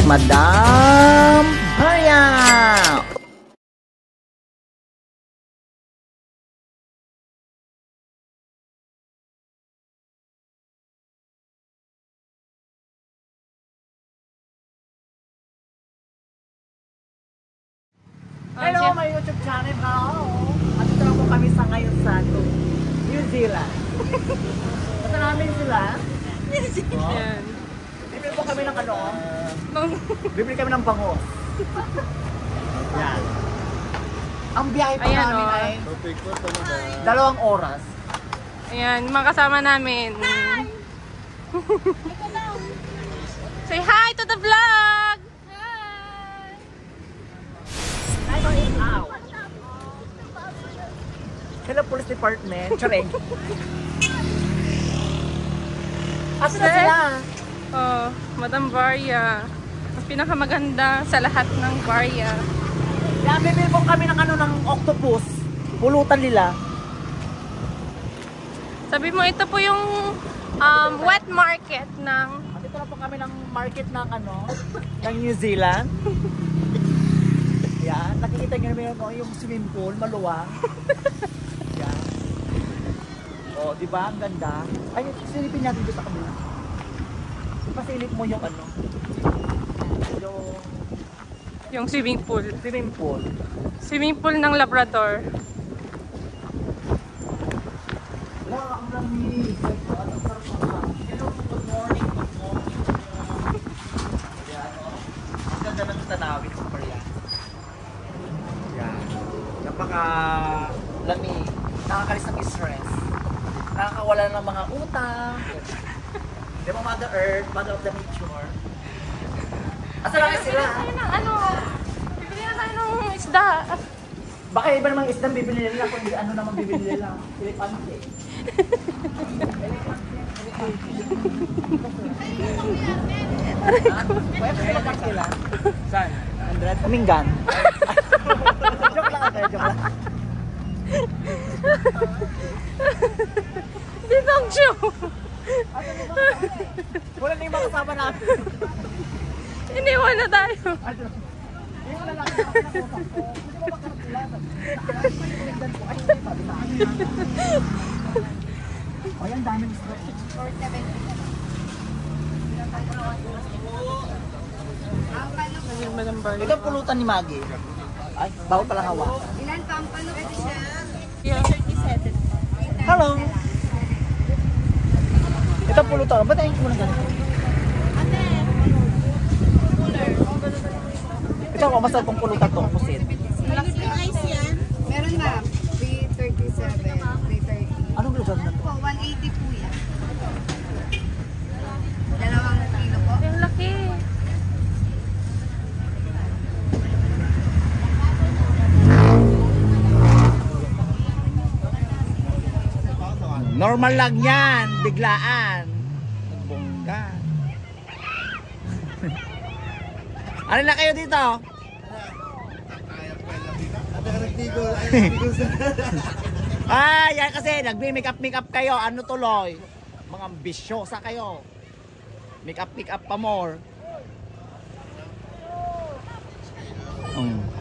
Madam Maria! Hello, may YouTube channel na ako. At ito lang po kami sa ngayon sa New Zealand. Basta namin sila. New Zealand. Bibili po kami ng ano? Bibili kami ng bango. Yan. Ang biyahe pa namin ay 2 oras. Ayan, mga kasama namin. Say hi to the vlog! Hello, Police Department. Charing. Asa na sila? Oh, Madam Varia. Ang pinakamaganda sa lahat ng Varia. Kaya bibili po kami ng ano ng octopus. Pulutan nila. Sabi mo, ito po yung wet market ng... Dito na po kami ng market ng ano, ng New Zealand. Yan, nakikita nyo naman yung swimming pool, maluwang. Yan. O, di ba? Ang ganda. Ay, silipin natin dito sa kabila. Pasilip mo yung ano. Yung swimming pool. Swimming pool. Swimming pool ng Labrador. Wow, ang lamig. Hello, good morning. Good morning. Yan, o. Ang ganda ng tanawin sa Korea. Yan. Napaka-lamig. Nakakalis ng stress. Nakakawala ng mga utang. Di ba, Mother Earth, Mother of the Nature. Asa lang sila? Bibili na tayo ng isda. Baka iba namang isda bibili nila kung ano naman bibili nila. Elepante. Pwede sila sila. Saan? 100? Minggan. Joke lang ako, joke lang. Dito ang show. Wala na yung mga kasama natin. Iniwan na tayo. Yung lalaki na kinakausap ko. Hindi mo magkaroon sila. O yan, dami gusto. 470. Ito pulutan ni Maggie. Ay, bawal palang hawa. Ilan pa ang palo? Ito siya. Yeah. 37. Hello! Ito pulutan. Ba't ayun ko ng ganito? Ito ako, masarap pong pulutan to. Pusit. Meron na. 337. 330. Anong lugar na to? Po, 180 po yan. 2 kilo po. Ang laki. Normal lang yan. Biglaan. Bongga. Ano na kayo dito? Yan kasi nagme-make up kayo. Ano tuloy? Mga ambisyosa kayo. Make up pa more.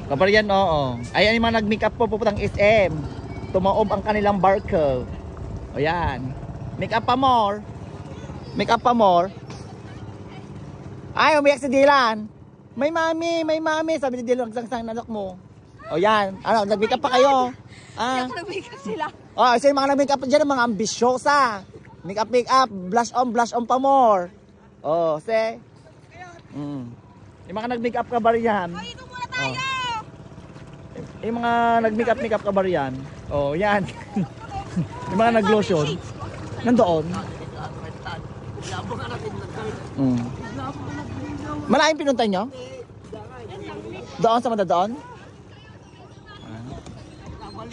Kapag yan, oo. Ayan yung mga nag-make up po pupuntang SM. Tumaob ang kanilang barcode. O yan. Make up pa more. Make up pa more. Ay, umiyak si Dylan. May mami. Sabi ni Dylan, nagsangsang anak mo. O yan. Ano, nag-make up pa kayo? Nag-make up sila. Oh, so yung mga nag-make up dyan, mga ambisyosa. Make up. Blush on pa more. Oh, say. Yung mga nag-make up ka ba riyan? Ay, ito muna tayo! Yung mga nag-make up ka ba riyan? Oh, yan. Yung mga nag-lotion. Nandoon. Malaking pinunta nyo? Doon sa manda doon?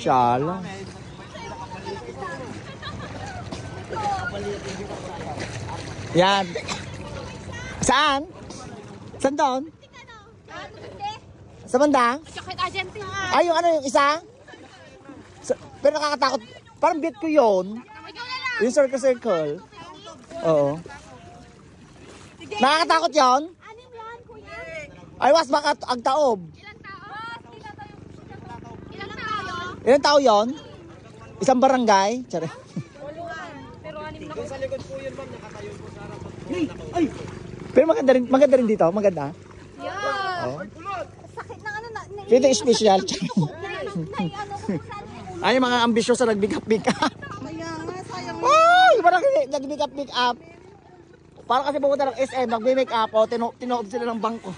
Shala. Yan. Saan? Saan doon? Sa banda? Ay, yung ano yung isa? Pero nakakatakot. Parang bet ko yun. Yung circle. Oo. Nakakatakot yun? Ay, was baka ang taob. Ilan tayo? Ilang tao yon? Isang barangay? Tsare. Pero anim na ko. Pero maganda rin dito. Maganda. Yeah. Oh. Sakit ng ano na. Dito special. Ano ko kung saan yung ulo. Ay, mga ambisyoso nag-pick up. Kaya nga, sayang. Ay, parang nag-pick up. Parang kasi pumunta ng SM, nag-make up. O, tinoob sila ng bangko.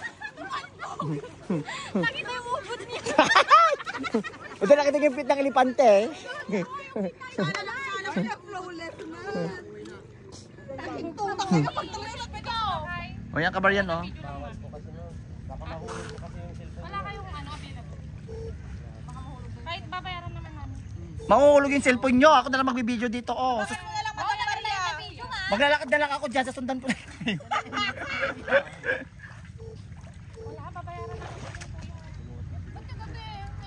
Nakita yung ubod niya. O, doon nakita yung pit ng elepante. Sana flawless na. Taking tutang na kapag tumilat pa ito. O, yan kabaryan, no? Wala kayong ano, available. Baka mahulog. Kahit babayaran naman namin. Mahuhulog yung cellphone nyo. Ako na lang magbibideo dito, oh. Wala lang madambar na. Maglalakad na lang ako dyan, sasundan ko na kayo. Wala, babayaran namin.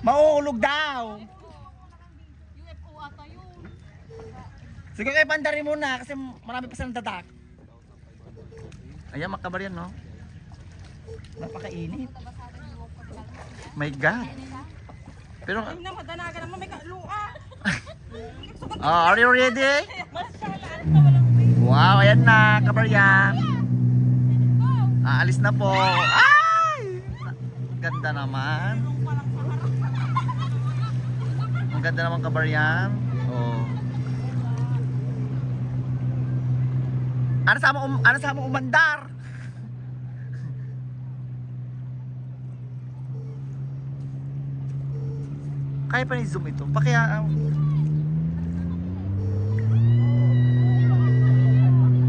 Mahuhulog daw. UFO ata yun. Sige kayo, bandari muna kasi marami pa silang dadak. Ayan, makabaryan, no? Napakainit. My God. Pero, Ay na, madanaga naman, may kalua. are you ready? Wow, ayan na, kabaryan. Aalis na po. Ay! Ganda naman. Ang ganda naman, kabaryan. Oh. Ano sa mo umandar? Kaya pa ni-zoom ito. Pakaya...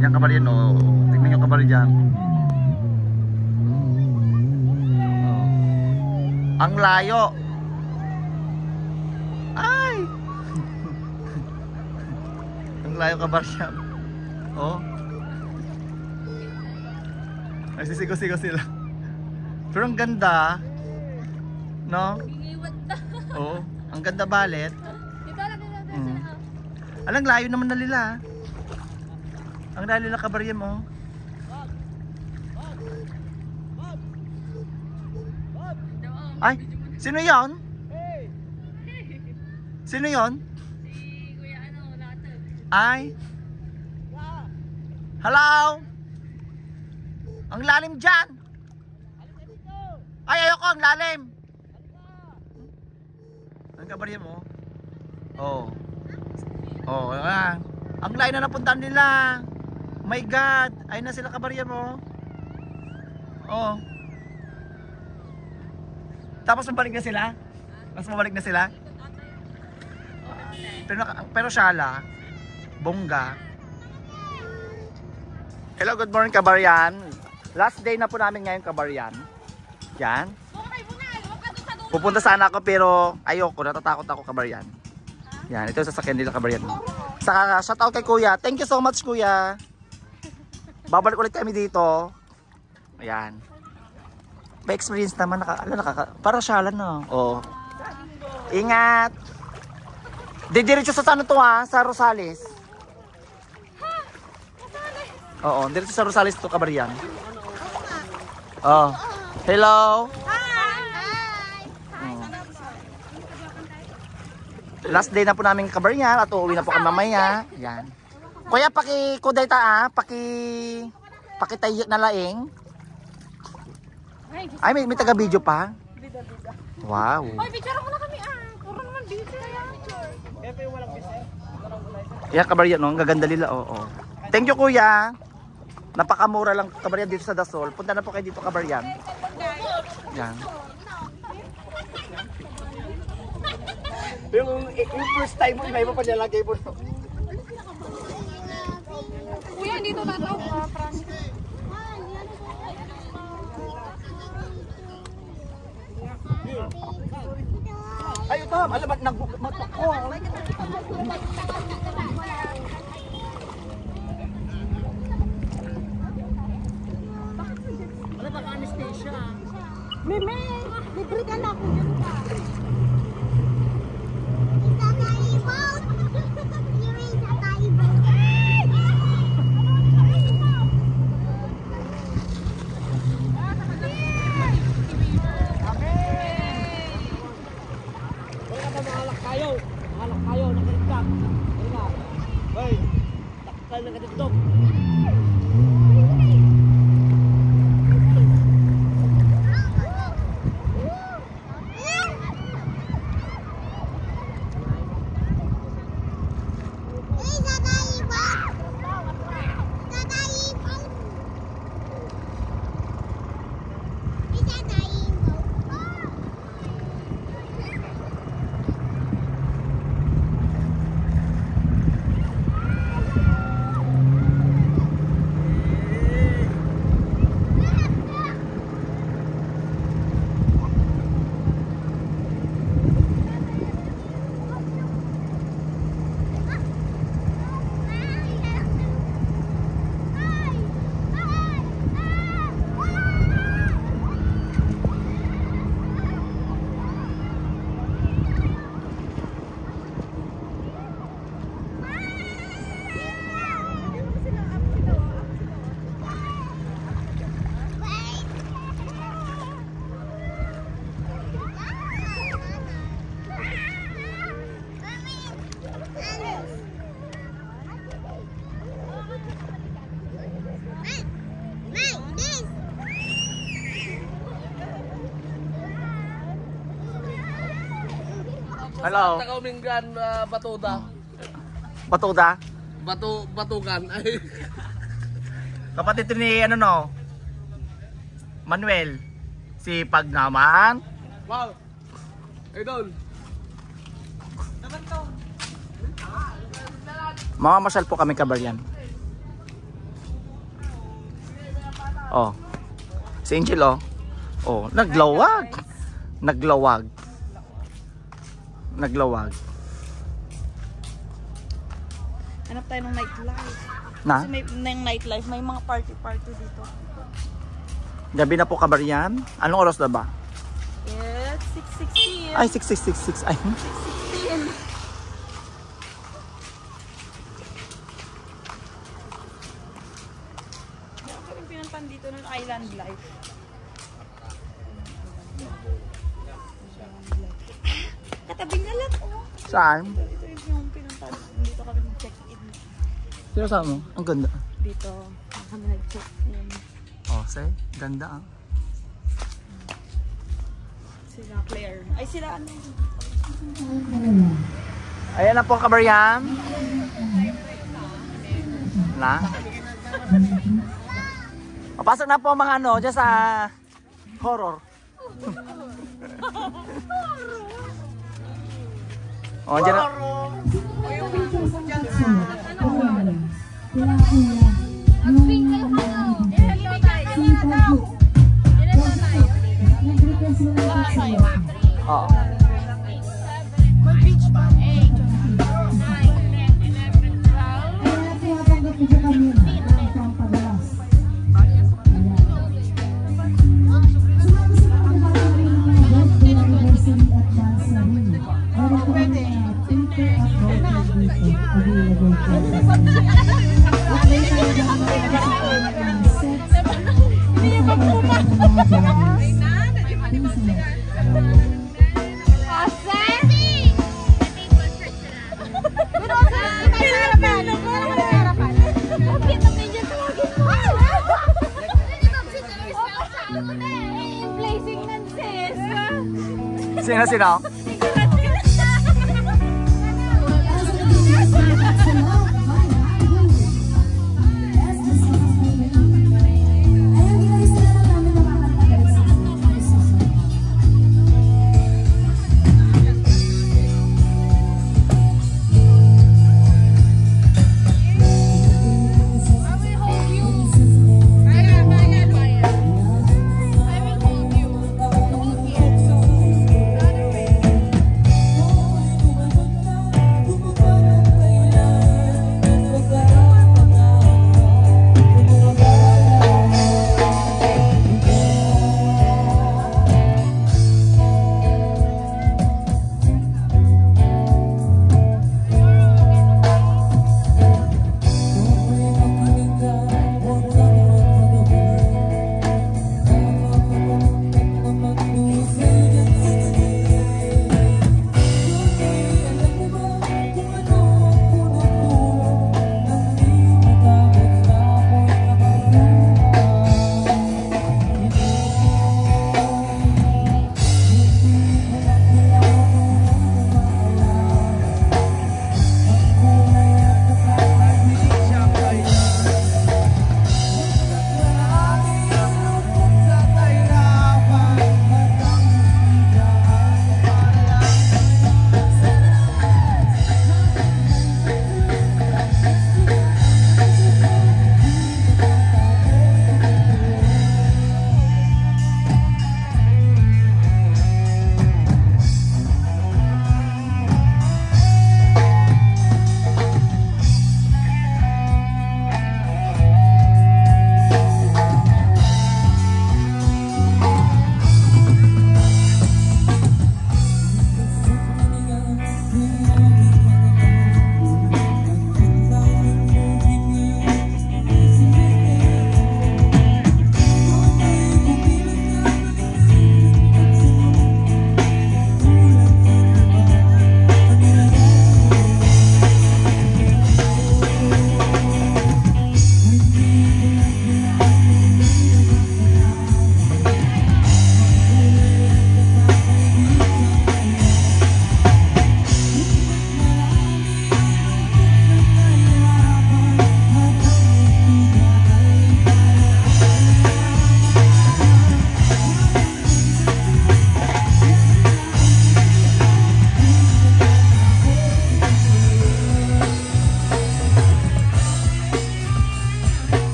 Yan kabaryan, oh. Tingnan yung kabaryan dyan. Oh. Ang layo. Ay! Ang layo kabaryan. Oh. Ay, sisigaw-sigaw sila. Pero ang ganda. No? Oo. Ang ganda balet. Alang layo naman na nila. Ang layo nila kabaryan mo. Ay, sino yon? Sino yon? Si Kuya ano, Latag. Ay. Hello? Ang lalim dyan. Ay, ayoko, ang lalim. Ang kabaryan mo? Oh. Oh, ayan. Ang layo na napuntahan nila. My God. Ayun na sila kabaryan mo. Oh. Tapos mabalik na sila? Mas mabalik na sila? Pero shala. Bongga. Hello, good morning kabaryan. Last day na po namin ngayon kabaryan. Yan. Pupunta sana ako pero ayoko, natatakot ako kabaryan. Yan, ito yung sasakyan nila kabaryan. Saka shoutout kay kuya. Thank you so much kuya. Babalik ulit kami dito. Ayan. May experience naman, para syalan no. Oh. Ingat. Didiretso sa ano to ha, sa Rosales. Oo, diretso sa Rosales to kabaryan. Oh. Hello. Last day na po namin kabaryan at uuwi na po kami mamaya. Yan. Kuya, paki-kuday ta paki-tayo na laing. Ay, may taga-video pa. Wow. Ay, picture mo na kami Puro naman busy kaya. Yan kabaryan, no? Ang gaganda nila, oo. Thank you kuya. Napakamura lang kabaryan dito sa Dasol. Punta na po kayo dito kabaryan. Yan. Yung first time mo, iba pa nilagay mo. Kuya, dito na daw. Ay, ito, alamat, nagbukat ko. Wala ba ka anesthesia? Meme, libre ka na kung yun ka. kayo nakatiktok. Hello. Taga-Uminggan, Batuda. Batuda? Batugan. Ay. Kapatid ni ano no? Manuel. Sipag naman. Wow. Idol. Mamamasyal po kami kabaryan. Oh. Si Angel oh. Oh, naglawag. Naglawag. Naglawag. Hanap tayo ng nightlife. Na? Kasi may nightlife, may mga party dito. Gabi na po kabaryan. Anong oras na ba? Yes, 6:16. Ay, 6666. Ay. 6:16. Ako yung pinuntan dito ng Island Life. Katabi na lang, oh. Saan? Ito yung pinuntan. Dito kami nag-check-in. Sino saan mo? Ang ganda. Dito kami nag-check-in. Oh, say, ganda ah. Sila Claire. Ay, sila ano? Ayan na po kabaryan. Na? Papasok na po mga ano, dyan sa horror. Oh, dyan na. Oh. Sino?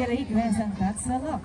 Eric Rezang Katsalok.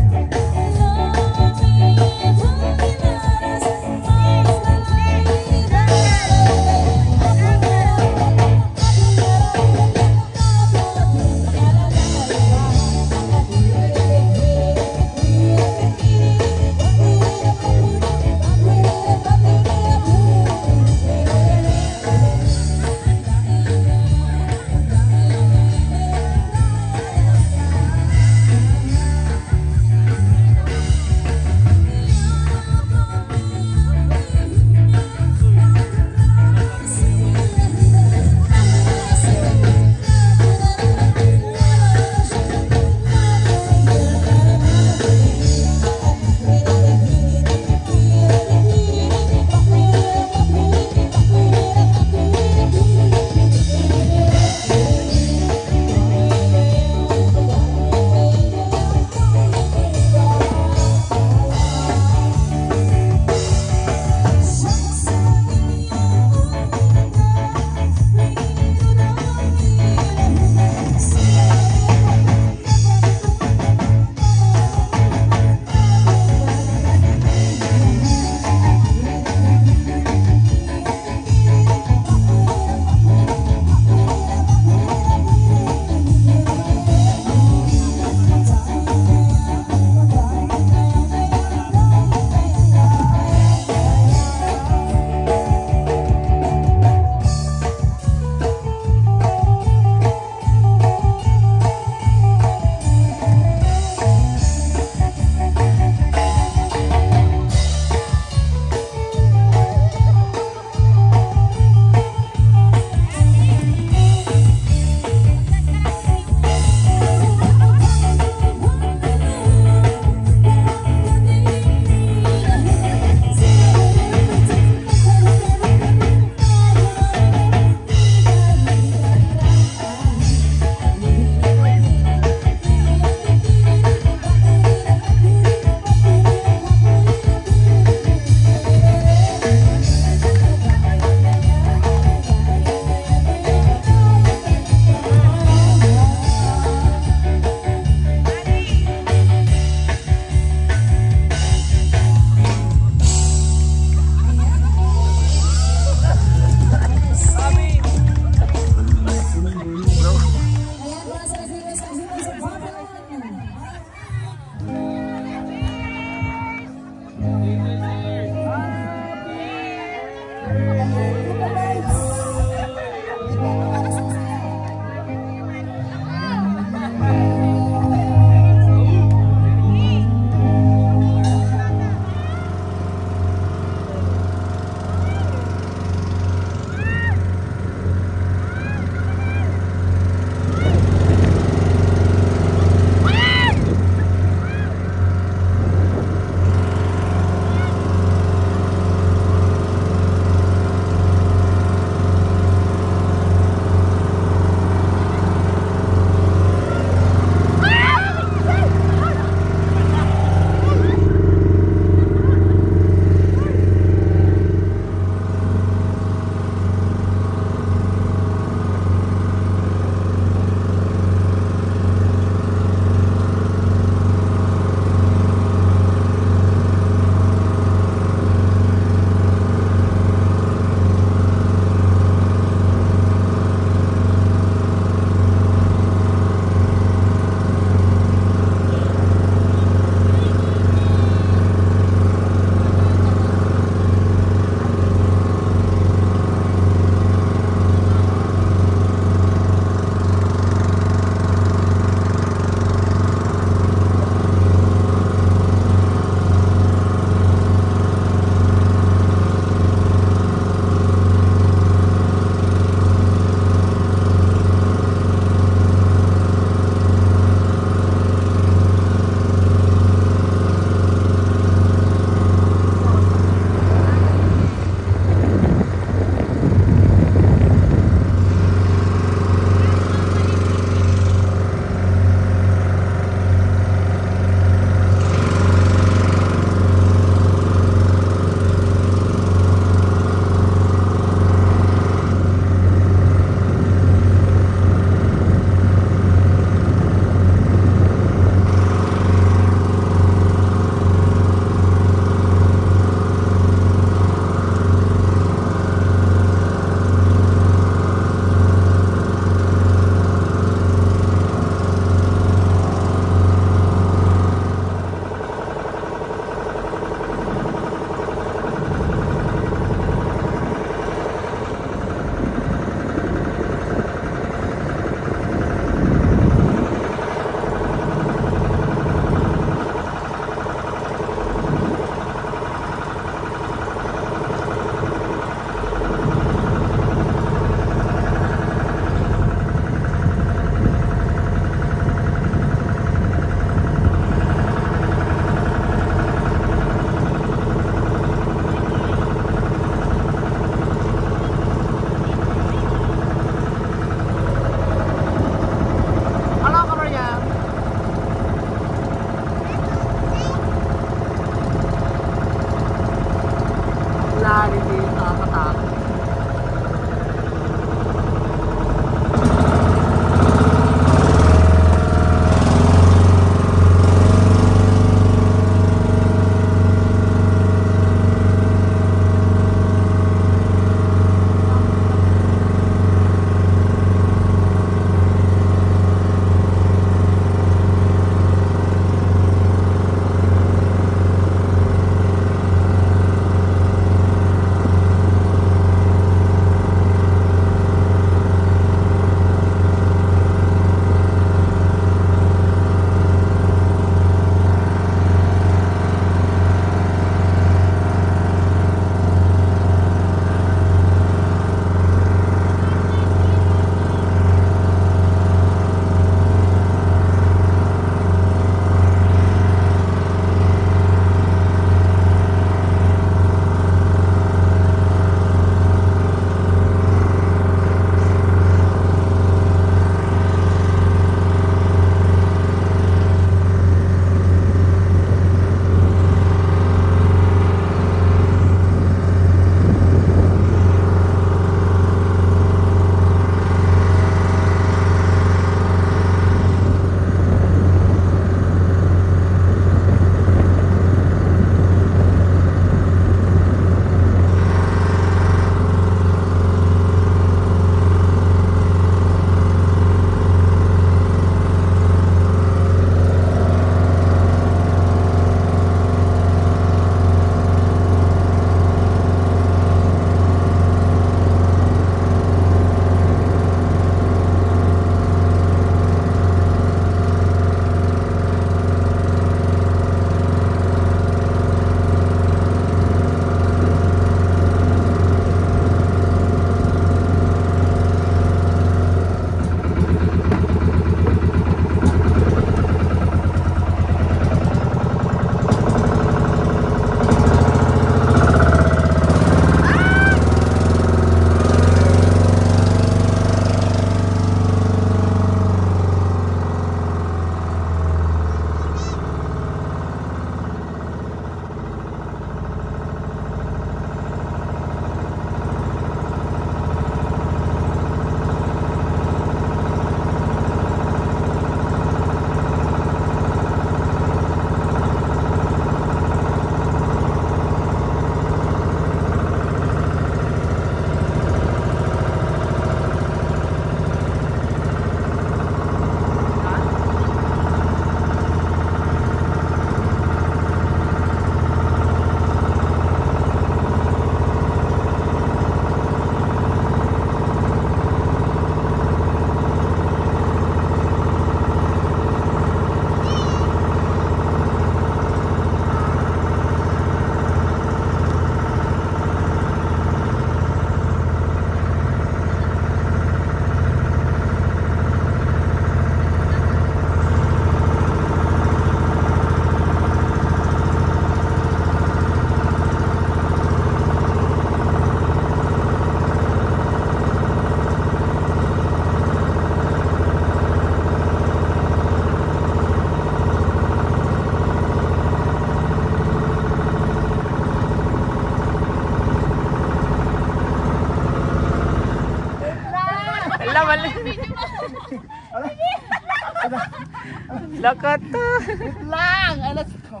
Lakot to. Wait lang. Ay, let's go.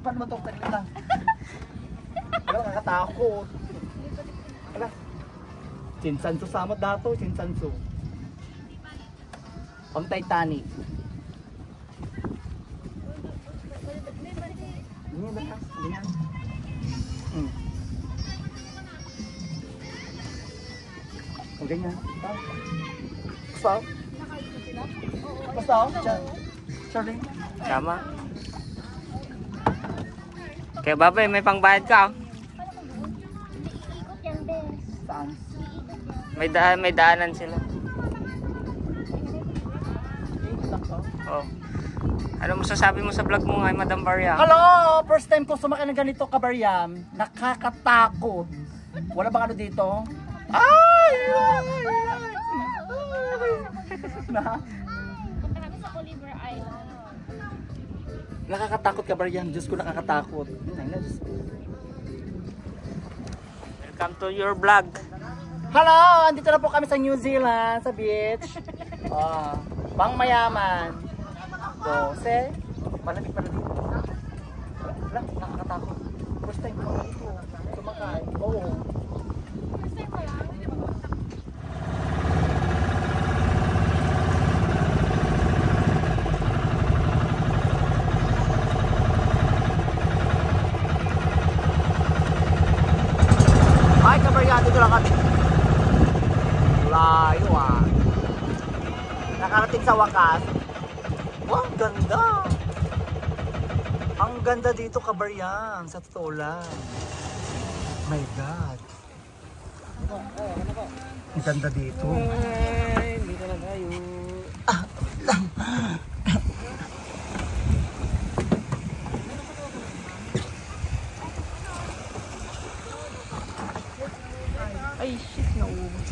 Paano mo ito? Taglit lang. Alam, nakakatakot. Alam. Chinsansu samot dato. Chinsansu. Pang Titanic. Ganyan ba ka? Ganyan. O ganyan. Gusto? Gusto? Sorry. Tama. Kaya babay, may pangbayad ka. Oh. Ikot yan, bes. Saan? May daanan sila. Oh. Ano masasabi mo sa vlog mo kay Madam Barya? Hello! First time ko sumakay ng ganito, Kabaryam. Nakakatakot. Wala bang ano dito? Ay! Punta kami sa Oliver Island. Nakakatakot, Kabaryam. Diyos ko, nakakatakot. Welcome to your vlog. Hello! Andito na po kami sa New Zealand, sa beach. Pang mayaman. So, malamig pa na dito. Wala, nakakatakot. First time ko dito. Sumakay. Oo. First time mo lang? Ay, Kabaryam, dito lang kami. Layo ah. Nakarating sa wakas. Wow, ang ganda. Ang ganda dito, Kabaryam. Sa totoo lang. My God. Ang ganda dito. Ay, dito na tayo. Ay, shit, naubos.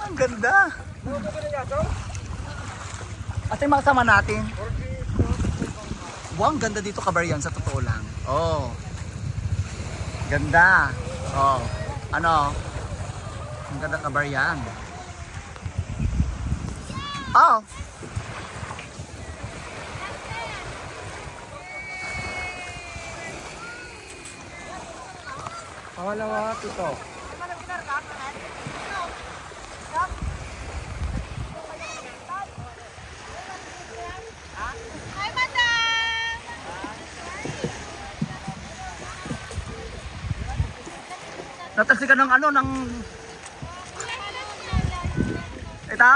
Ang ganda. At yung makasama natin. Wow, ang ganda dito, Kabaryam, sa totoo lang. Oh. Ganda. Oh. Ano? Ang ganda, Kabaryam. Oh. Pangalawa, ito. Hi, madam! Nataksi ka ng ano, ng... Ito?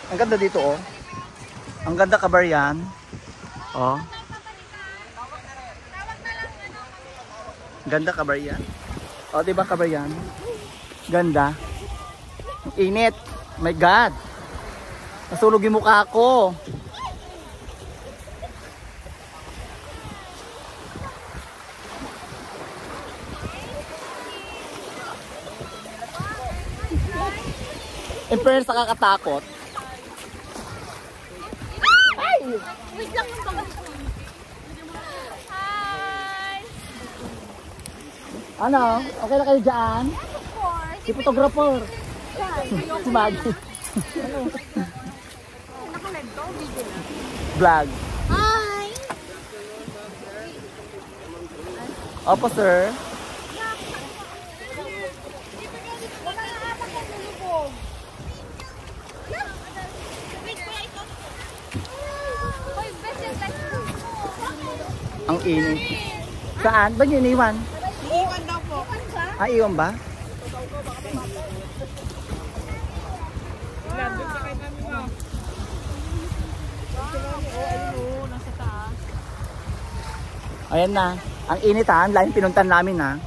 Ang ganda dito, oh. Ang ganda, Kabaryam. Oh. Ganda, Kabaryam. Oh, di ba, Kabaryam? Ganda. Init. My God. Nasunog yung mukha ko. In fairness, nakakatakot. Wait lang yung bagas ko. Hi! Ano? Okay na kayo dyan? Of course. Si photographer. Si Maggie. Naka-live to, video na. Vlog. Hi! Opo, sir. Wala na atak ang nilubog. Wait, kuya, ito. Hoy, best yung text mo. Ang init. Saan? Ba't yun iniwan? Iiwan daw po. Ah, iwan ba? Ayan na. Ang init ha. Ang layo pinuntan namin ha.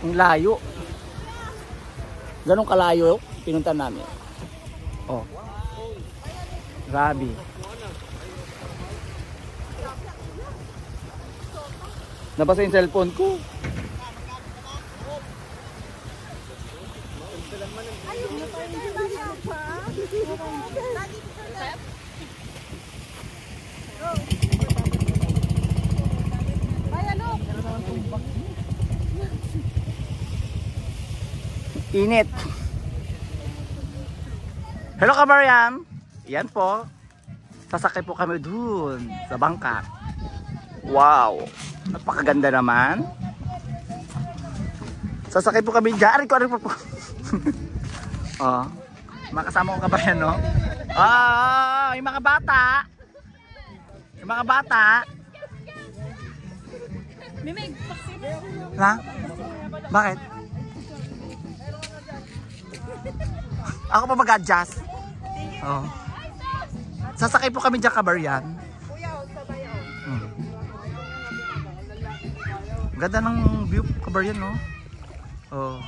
Ang layo. Ganun kalayo pinuntan namin. Oh. Grabe. Nabasa yung cellphone ko. Init. Hello Kabaryam. Yan po. Sasakay po kami dun sa bangka. Wow. Napakaganda naman. Sasakay po kami dyan. Aray ko po. Oh. Makasama ko Kabaryam, no? Ah, yung mga bata. Yung mga bata. Ha? Bakit? Ako pa mag-adjust. Oh. Sasakay po kami dyan, Kabaryam. Ganda ng view, Kabaryam, no? Oh.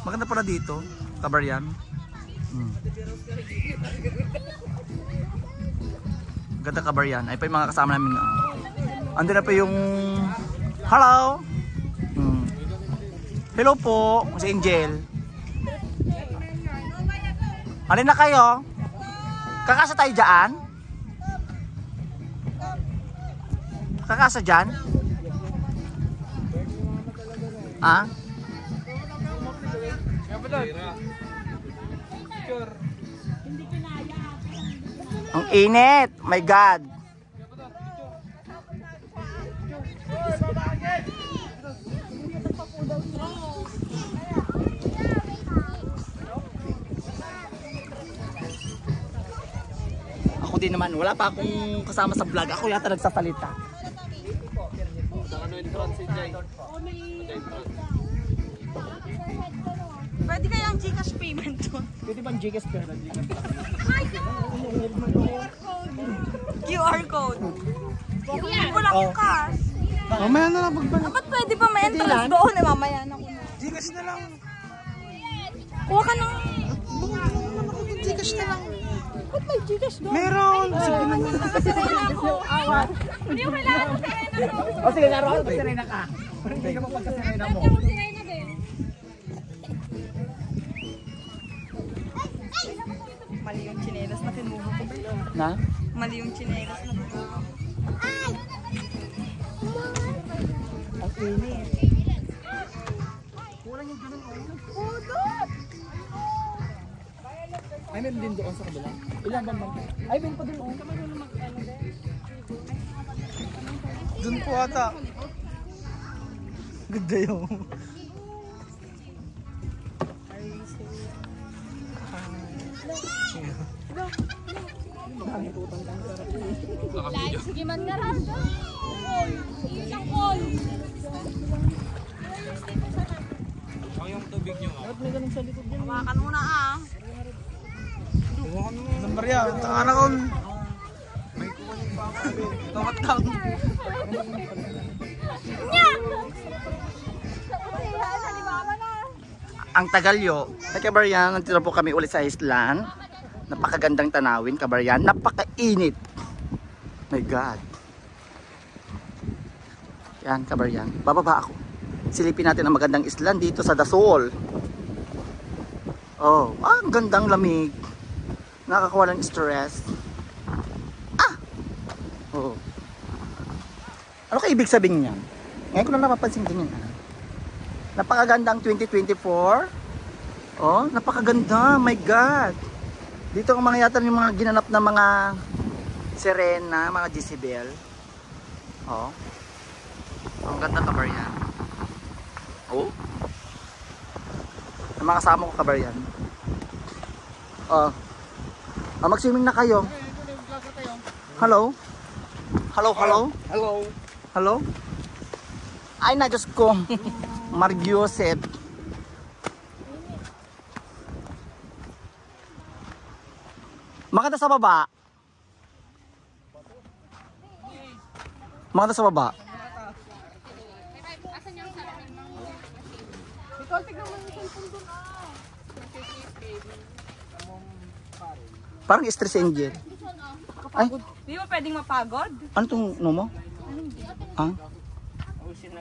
Maganda pala dito, Kabaryam. Ganda, Kabaryam. Ay pa yung mga kasama namin. Andun na pa yung... Hello! Hello po, si Angel. Alin na kayo? Kakasa tayo dyan? Kakasa dyan? Ah? Ang init! My God! Ako din naman, wala pa akong kasama sa vlog. Ako yata nagsasalita. Pwede kayang Gcash payment doon. Pwede bang Gcash pera? QR code. Wala akong cash. Mamaya na lang pagbalik. Ba't pwede pa may entrance doon eh? Mamaya na ko na. Gcash na lang. Kuha ka ng... Gcash na lang. Ba't may Gcash doon? Meron! Sige naman. Nakasirena ako. Hindi mo kailangan mo sirena doon. O sige, laro ako. Sirena ka. Hindi ka mapagkasirena mo. Sirena din. Mali yung chinelas na kinuha ko ba? Na? Mali yung chinelas na kinuha ko. Ang init. Ay, meron din doon sa kabila. Ilan bang bangka? Ay, meron pa doon. Doon po ata. Ganda yun. Sige man nga rin. Ilang call. Hawakan mo na ah. Number yan. Tangan ako. May kukunin pa ako. Tawat lang. Ang Tagalyo. Sa Kabaryam, nandito po kami ulit sa island. Napakagandang tanawin, Kabaryam. Napakainit. My God. Yan, Kabaryam. Bababa ako. Silipin natin ang magandang island dito sa Dasol. Oh, ang gandang lamig. Nakakawa ng stress. Ah! Oh. Ano ka ibig sabihin niyan? Ngayon ko lang napapansin din yan. Napakagandang 2024. Oh, napakaganda. My God. Dito ang mga yata yung mga ginanap na mga Serena, mga Jezebel. Oh. Ang ganda, Kabaryam. Oh. Ang mga kasama ko, Kabaryam. Oh. Oh, mag-swimming na kayo. Hello? Hello, hello? Hello. Hello? Ay na, Diyos ko. Margiosep. Maganda sa baba. Maganda sa baba. Parang stress angel. Ay, Di ba pwedeng mapagod? ano itong no mo? Ah?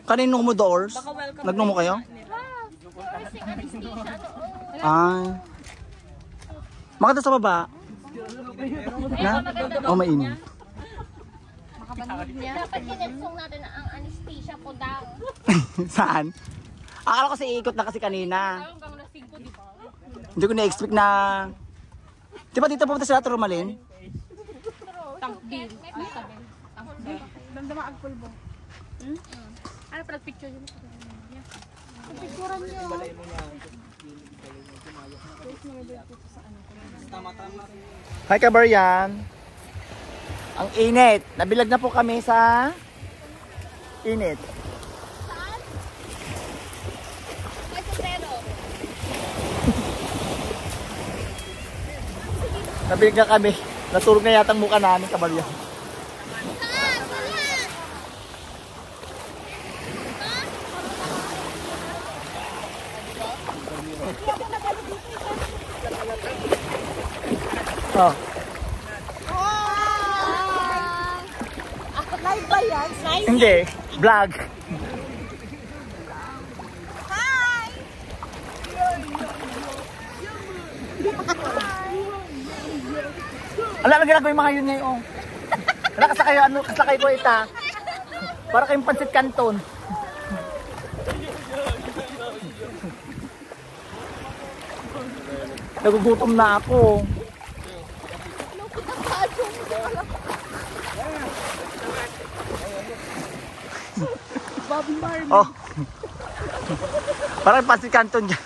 Kanino mo doors? Nagnumo kayo? Ay. Maganda sa baba. Na? Oh, mainit. Dapat kinetsong natin ang anesthesia ko daw. Saan? Akala ko si ikot na kasi kanina. Hindi ko na-expect na... Di ba dito pumunta sila Turmalin? Tankbil. Damdama ang pulbo. Ano pa nagpicture yun? Picturean niyo. Hi Kabaryan. Ang init. Nabilag na po kami sa init. May sombrero. Nabilag na kami. Naturog na yata ang mukha namin, Kabaryan. Oh. Live ba yan? Live? Hindi, vlog. Hi! Alam mo ginagawa yung mga yun ngayon. Wala kasakay ko ita. Para kayong pansit canton. Nagugutom na ako. Oh. Parang pansit canton dyan.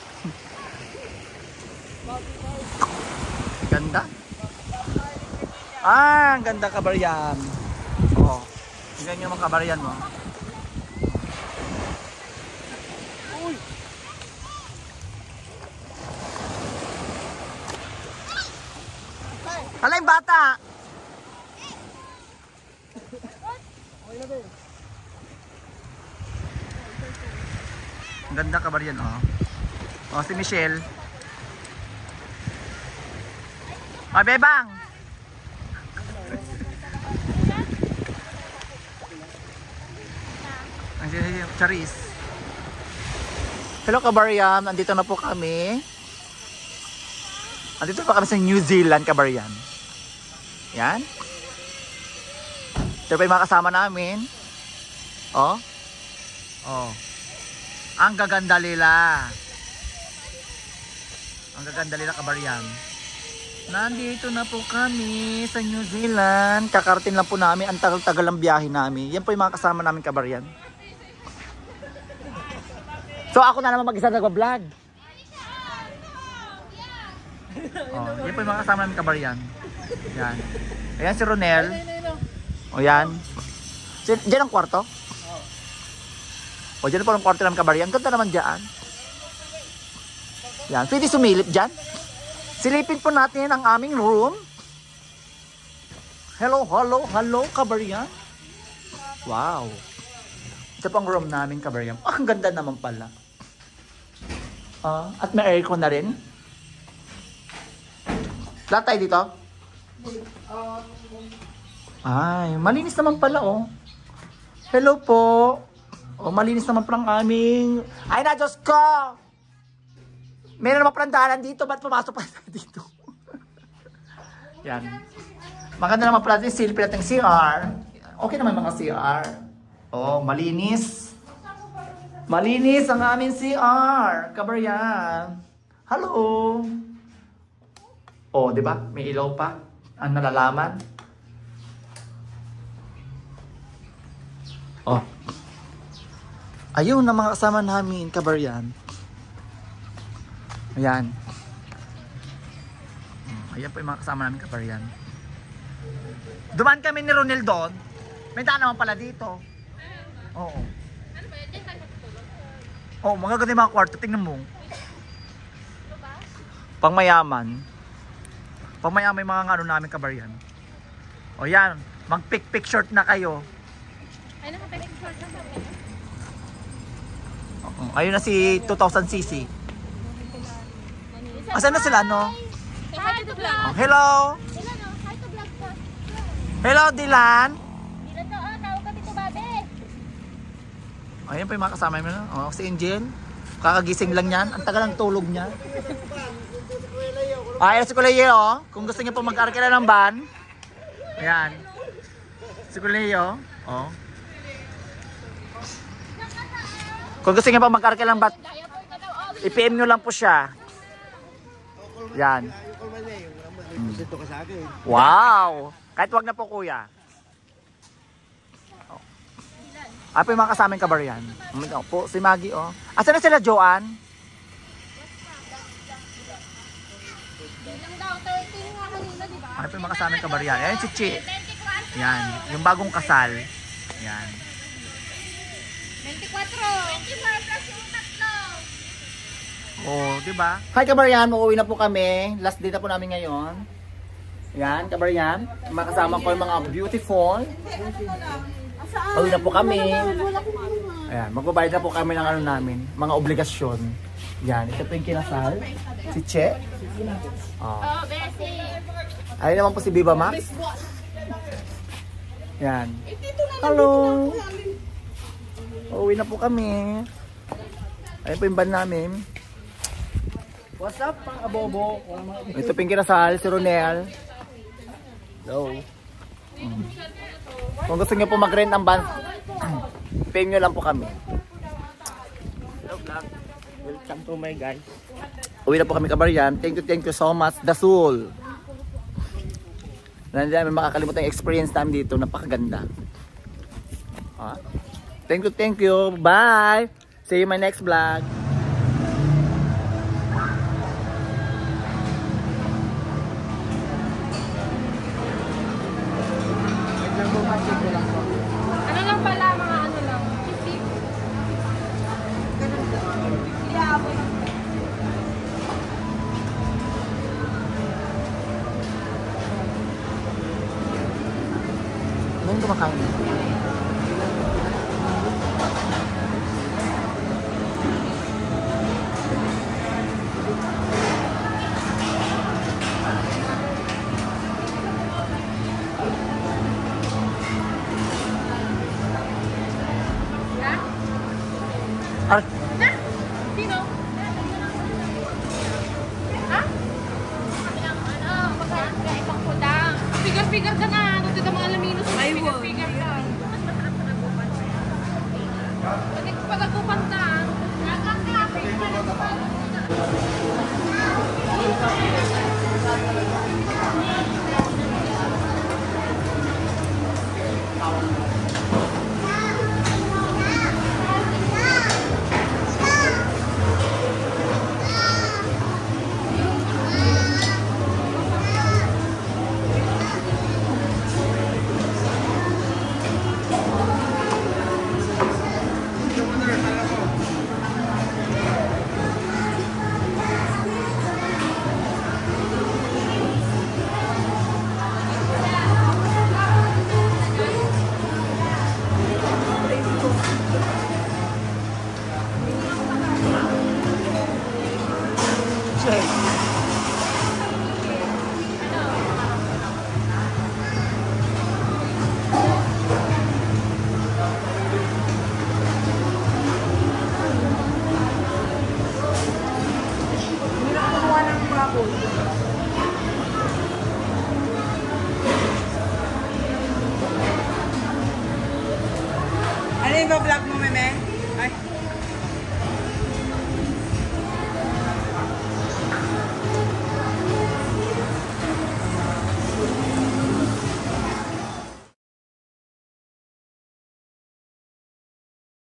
Ganda. Ah, ang ganda Kabaryan. Oh. Tingnan niyo naman Kabaryan mo. Hala yung bata. Ang ganda Kabaryan oh. Oh, si Michelle. Oh, Bebang. Ang Charis. Hello Kabaryan, andito na po kami. Andito pa kami sa New Zealand, Kabaryan. Yan. Ito pa yung mga kasama namin. Oh. Oh. Ang gaganda nila. Ang gaganda nila, Kabaryan. Nandito na po kami sa New Zealand. Kakarating lang po namin. Ang tagal-tagal ang biyahe namin. Yan po yung mga kasama namin, Kabaryan. So ako na naman mag-isa nagwa-vlog. Oh, yan po yung mga kasama namin Kabaryan. Yan. Ayan si Ronel. O yan. Diyan ang kwarto? O diyan po ang kwarto namin Kabaryan. Ganda naman dyan. Yan. Pwede sumilip dyan. Silipin po natin ang aming room. Hello, hello, hello Kabaryan. Wow. Ito pang room namin Kabaryan. Oh, ang ganda naman pala. At may aircon na rin. Lahat tayo dito? Ay, malinis naman pala oh. Hello po. Oh, malinis naman pala ang aming... Ay na, Diyos ko! Meron naman palang dahalan dito. Ba't pumasok pa dito? Yan. Maganda naman pala yung silipin natin CR. Okay naman mga CR. Oh, malinis. Malinis ang aming CR. Kabaryan. Hello. Oh, di ba? May ilaw pa. Ang nalalaman. Oh. Ayun na mga kasama namin, Kabaryan. Ayan. Ayan po yung mga kasama namin, Kabaryan. Dumaan kami ni Ronel doon. May daan naman pala dito. Oo. Oh, mga ganda yung mga kwarto. Tingnan mo. Pangmayaman. Pangmayaman yung mga ano namin Kabaryan. O yan. Mag-pick short na kayo. Ay, naka-pick short na kami. Ayun na si 2000cc. Asan na sila, no? Hi to vlog. Oh, hello! Dilan, oh. Hi to vlog ka. Hello, Dylan! Dilan to, oh. Tawag kami to, babe. Ayan pa yung mga kasama mo. Oh, si Angel. Kakagising lang yan. Ang tagal ng tulog niya. Ayan si Kuleo. Kung gusto niya po mag-arkila ng van. Ayan. Si Kuleo. Oh. Kung gusto niya po mag-arkila ng van, i-PM nyo lang po siya. Yan. Wow! Kahit wag na po kuya. Apa yung mga kasamang kabaryan? Po, si Maggie, oh. Asan na sila, Joanne? Ano po yung mga kasamang kabaryan? Ayan si Chi. Yan, yung bagong kasal. Yan. 24 plus yung tatlo. Oh, di ba? Hi kabaryan, uuwi na po kami. Last day na po namin ngayon. Yan, kabaryan. Makasama ko yung mga beautiful. Uuwi na po kami. Ayan, magbabayad na po kami ng ano namin, mga obligasyon. Yan, ito po yung kinasal. Si Che. Oh. Ayun naman po si Viva Max. Yan. Hello. Uuwi na po kami. Ayun po yung van namin. What's up, pang abobo? Ito po yung kinasal, si Ronel. Hello. Kung gusto niyo po mag-rent ng van, pay nyo lang po kami. Hello vlog. Welcome to my guys. Uwi na po kami kabaryan. Thank you so much. Dasul. Hindi namin makakalimutan yung experience namin dito. Napakaganda. Ah. Thank you. Bye. See you in my next vlog. Ano lang pala, mga ano lang. Isip. Ano yung kumakain? Ar Sino? Ha? Figure ka nga. Dito na mga alaminos. Figure ka. Pag-agupan ka. Ano yung vlog mo, meme?